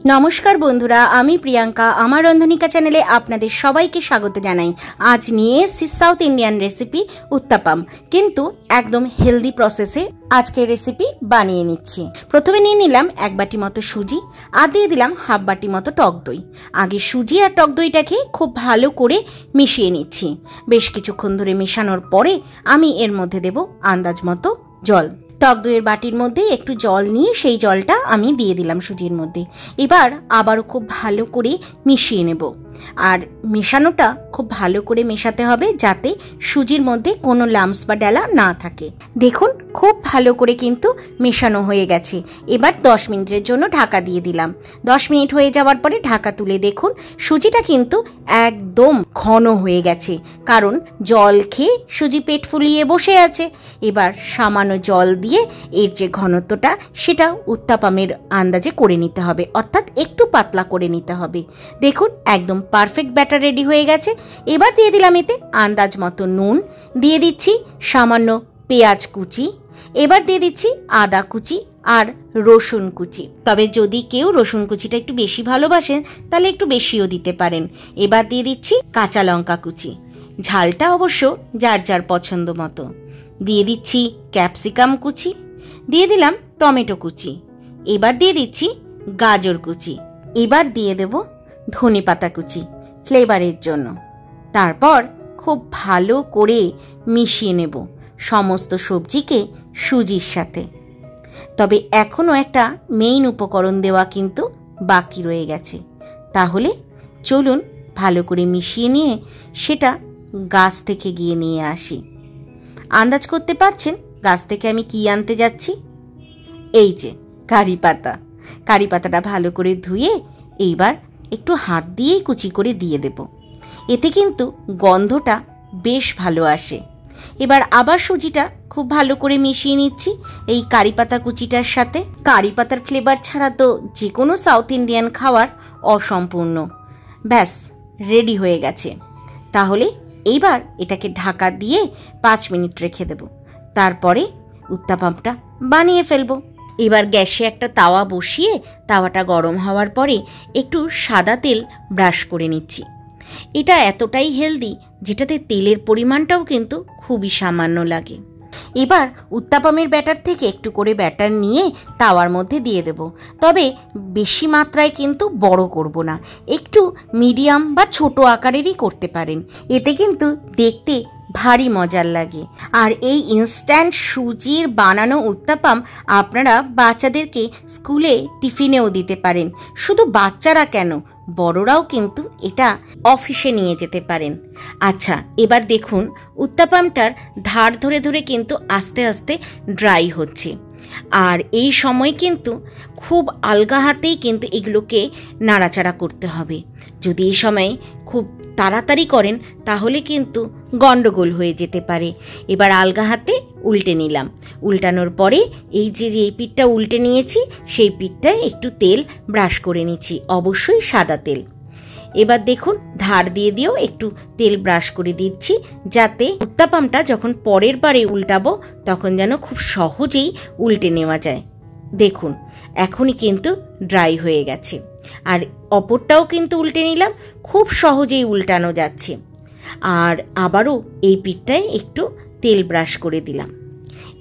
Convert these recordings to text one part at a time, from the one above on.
नमस्कार बंधुरा, आमी प्रियंका आमार रंधनिका चैनेले आपनादेर सबाइके स्वागत जानाई। आज निये एसेछि साउथ इंडियान रेसिपि उत्तापाम, किन्तु एकदम हेल्दी प्रसेसे आजके रेसिपि बानिये निচ্ছি। प्रथमे निये निलाम एक बाटी मतो सुजी और दिये दिलाम हाफ बाटी मतो टक दई। आगे सुजी और टक दईटाके खूब भालो करे मिशिये निচ্ছি। बेश किछुक्षण धरे मेशानोर परे आमी एर मध्ये देब आन्दाज मतो जल। टक दইয়ের বাটির মধ্যে একটু জল নিয়ে সেই জলটা আমি দিয়ে দিলাম সুজির মধ্যে। এবার আবারও খুব ভালো করে মিশিয়ে নেব। আর মেশানোটা খুব ভালো করে মেশাতে হবে যাতে সুজির মধ্যে কোনো লাম্পস বা ডালা না থাকে। দেখুন খুব ভালো করে কিন্তু মেশানো হয়ে গেছে। এবার 10 মিনিটের জন্য ঢাকা দিয়ে দিলাম। 10 মিনিট হয়ে যাওয়ার পরে ঢাকা তুলে দেখুন সুজিটা কিন্তু একদম ঘন হয়ে গেছে, কারণ জল খেয়ে সুজি পেট ফুলিয়ে বসে আছে। এবার সামান্য জল দিয়ে এর যে ঘনত্বটা সেটা উত্তাপামের আন্দাজে করে নিতে হবে, অর্থাৎ একটু পাতলা করে নিতে হবে। দেখুন একদম পারফেক্ট ব্যাটার রেডি হয়ে গেছে। এবার দিয়ে দিলাম এতে আন্দাজ মতো নুন, দিয়ে দিচ্ছি সামান্য পেঁয়াজ কুচি, এবার দিয়ে দিচ্ছি আদা কুচি আর রসুন কুচি। তবে যদি কেউ রসুন কুচিটা একটু বেশি ভালোবাসেন তাহলে একটু বেশিও দিতে পারেন। এবার দিয়ে দিচ্ছি কাঁচা লঙ্কা কুচি, ঝালটা অবশ্য যার যার পছন্দ মতো। দিয়ে দিচ্ছি ক্যাপসিকাম কুচি, দিয়ে দিলাম টমেটো কুচি, এবার দিয়ে দিচ্ছি গাজর কুচি, এবার দিয়ে দেব ধনেপাতা কুচি ফ্লেভারের জন্য। তারপর খুব ভালো করে মিশিয়ে নেব সমস্ত সবজিকে সুজির সাথে। তবে এখনো একটা মেইন উপকরণ দেওয়া কিন্তু বাকি রয়ে গেছে। তাহলে চলুন ভালো করে মিশিয়ে নিয়ে সেটা গাছ থেকে গিয়ে নিয়ে আসি। আন্দাজ করতে পারছেন গাছ থেকে আমি কি আনতে যাচ্ছি? এই যে কারি পাতা। কারি পাতাটা ভালো করে ধুয়ে এইবার একটু হাত দিয়েই কুচি করে দিয়ে দেব। এতে কিন্তু গন্ধটা বেশ ভালো আসে। এবার আবার সুজিটা খুব ভালো করে মিশিয়ে নিচ্ছি এই কারি পাতা কুচিটার সাথে। কারি পাতার ফ্লেভার ছাড়া তো যে কোনো সাউথ ইন্ডিয়ান খাবার অসম্পূর্ণ। ব্যাস রেডি হয়ে গেছে। তাহলে এইবার এটাকে ঢাকা দিয়ে 5 মিনিট রেখে দেব। তারপরে উত্তাপামটা বানিয়ে ফেলবো। এবার গ্যাসে একটা তাওয়া বসিয়ে তাওয়াটা গরম হওয়ার পরে একটু সাদা তেল ব্রাশ করে নিচ্ছি। এটা এতটাই হেলদি যেটাতে তেলের পরিমাণটাও কিন্তু খুবই সামান্য লাগে। এবার উত্তাপামের ব্যাটার থেকে একটু করে ব্যাটার নিয়ে তাওয়ার মধ্যে দিয়ে দেব। তবে বেশি মাত্রায় কিন্তু বড় করব না, একটু মিডিয়াম বা ছোট আকারেরই করতে পারেন। এতে কিন্তু দেখতে ভারী মজার লাগে। আর এই ইনস্ট্যান্ট সুজির বানানো উত্তাপাম আপনারা বাচ্চাদেরকে স্কুলে টিফিনেও দিতে পারেন। শুধু বাচ্চারা কেন, বড়রাও কিন্তু এটা অফিসে নিয়ে যেতে পারেন। আচ্ছা, এবার দেখুন উত্তাপামটার ধার ধরে ধরে কিন্তু আস্তে আস্তে ড্রাই হচ্ছে। আর এই সময় কিন্তু খুব আলগা হাতেই কিন্তু এগুলোকে নাড়াচাড়া করতে হবে। যদি এই সময় খুব তাড়াতাড়ি করেন তাহলে কিন্তু গন্ডগোল হয়ে যেতে পারে। এবার আলগা হাতে উল্টে নিলাম। উল্টানোর পরে এই যে এই পিঠটা উল্টে নিয়েছি সেই পিঠটায় একটু তেল ব্রাশ করে নিচ্ছি, অবশ্যই সাদা তেল। এবার দেখুন ধার দিয়ে দিয়েও একটু তেল ব্রাশ করে দিচ্ছি যাতে উত্তাপামটা যখন পরের বারে উল্টাবো তখন যেন খুব সহজেই উল্টে নেওয়া যায়। দেখুন এখনই কিন্তু ড্রাই হয়ে গেছে। আর অপরটাও কিন্তু উল্টে নিলাম, খুব সহজেই উল্টানো যাচ্ছে। আর আবারও এই পিঠটায় একটু তেল ব্রাশ করে দিলাম।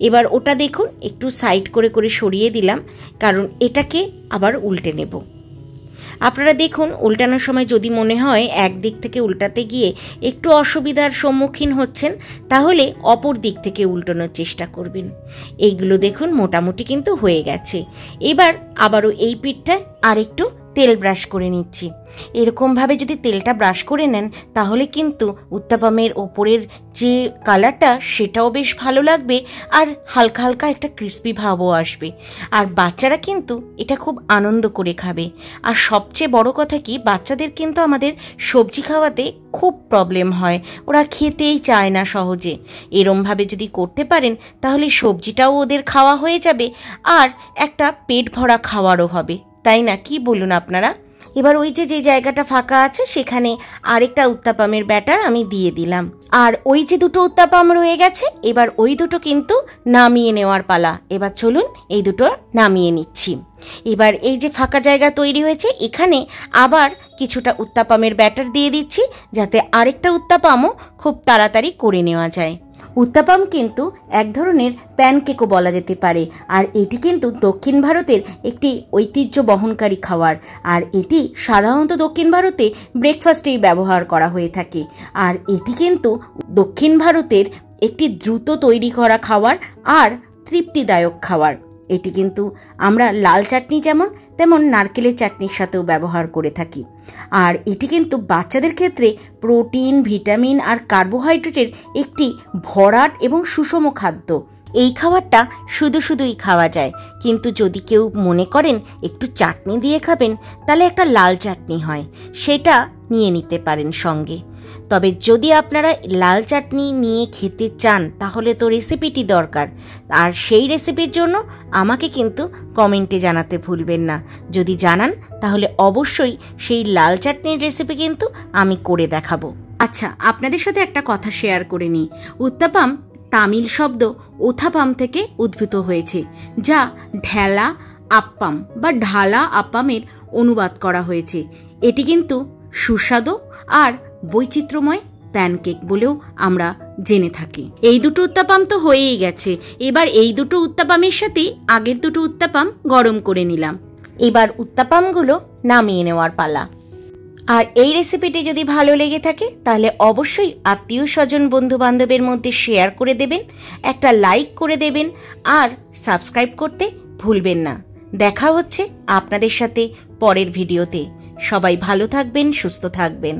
এবার ওটা দেখুন একটু সাইড করে করে সরিয়ে দিলাম, কারণ এটাকে আবার উল্টে নেব। আপনারা দেখুন উল্টানোর সময় যদি মনে হয় একদিক থেকে উল্টাতে গিয়ে একটু অসুবিধার সম্মুখীন হচ্ছেন তাহলে অপর দিক থেকে উল্টানোর চেষ্টা করবেন। এইগুলো দেখুন মোটামুটি কিন্তু হয়ে গেছে। এবার আবারও এই পিঠটায় আর একটু তেল ব্রাশ করে নিচ্ছি। এরকমভাবে যদি তেলটা ব্রাশ করে নেন তাহলে কিন্তু উত্তাপামের ওপরের যে কালারটা সেটাও বেশ ভালো লাগবে, আর হালকা হালকা একটা ক্রিস্পি ভাবও আসবে। আর বাচ্চারা কিন্তু এটা খুব আনন্দ করে খাবে। আর সবচেয়ে বড় কথা কি, বাচ্চাদের কিন্তু আমাদের সবজি খাওয়াতে খুব প্রবলেম হয়, ওরা খেতেই চায় না সহজে। এরমভাবে যদি করতে পারেন তাহলে সবজিটাও ওদের খাওয়া হয়ে যাবে আর একটা পেট ভরা খাওয়ারও হবে, তাই না? কি বলুন আপনারা? এবার ওই যে জায়গাটা ফাঁকা আছে সেখানে আরেকটা উত্তাপামের ব্যাটার আমি দিয়ে দিলাম। আর ওই যে দুটো উত্তাপাম রয়ে গেছে, এবার ওই দুটো কিন্তু নামিয়ে নেওয়ার পালা। এবার চলুন এই দুটো নামিয়ে নিচ্ছি। এবার এই যে ফাঁকা জায়গা তৈরি হয়েছে, এখানে আবার কিছুটা উত্তাপামের ব্যাটার দিয়ে দিচ্ছি, যাতে আরেকটা উত্তাপামও খুব তাড়াতাড়ি করে নেওয়া যায়। উত্তাপাম কিন্তু এক ধরনের প্যানকেকও বলা যেতে পারে, আর এটি কিন্তু দক্ষিণ ভারতের একটি ঐতিহ্য বহনকারী খাবার। আর এটি সাধারণত দক্ষিণ ভারতে ব্রেকফাস্টেই ব্যবহার করা হয়ে থাকে। আর এটি কিন্তু দক্ষিণ ভারতের একটি দ্রুত তৈরি করা খাবার আর তৃপ্তিদায়ক খাবার। এটি কিন্তু আমরা লাল চাটনি যেমন তেমন নারকেলের চাটনির সাথেও ব্যবহার করে থাকি। আর এটি কিন্তু বাচ্চাদের ক্ষেত্রে প্রোটিন, ভিটামিন আর কার্বোহাইড্রেটের একটি ভরাট এবং সুষম খাদ্য। এই খাবারটা শুধুই খাওয়া যায়, কিন্তু যদি কেউ মনে করেন একটু চাটনি দিয়ে খাবেন, তাহলে একটা লাল চাটনি হয়, সেটা নিয়ে নিতে পারেন সঙ্গে। তবে যদি আপনারা লাল চাটনি নিয়ে খেতে চান তাহলে তো রেসিপিটি দরকার, আর সেই রেসিপির জন্য আমাকে কিন্তু কমেন্টে জানাতে ভুলবেন না। যদি জানান তাহলে অবশ্যই সেই লাল চাটনির রেসিপি কিন্তু আমি করে দেখাবো। আচ্ছা, আপনাদের সাথে একটা কথা শেয়ার করে নিই। উত্তাপাম তামিল শব্দ ওথাপাম থেকে উদ্ভূত হয়েছে, যা ঢেলা আপ্পাম বা ঢালা আপ্পামের অনুবাদ করা হয়েছে। এটি কিন্তু সুস্বাদু আর বৈচিত্র্যময় প্যানকেক বলেও আমরা জেনে থাকি। এই দুটো উত্তাপাম তো হয়েই গেছে, এবার এই দুটো উত্তাপামের সাথে আগের দুটো উত্তাপাম গরম করে নিলাম। এবার উত্তাপামগুলো নামিয়ে নেওয়ার পালা। আর এই রেসিপিটি যদি ভালো লেগে থাকে তাহলে অবশ্যই আত্মীয় স্বজন বন্ধু বান্ধবের মধ্যে শেয়ার করে দেবেন, একটা লাইক করে দেবেন, আর সাবস্ক্রাইব করতে ভুলবেন না। দেখা হচ্ছে আপনাদের সাথে পরের ভিডিওতে। সবাই ভালো থাকবেন, সুস্থ থাকবেন।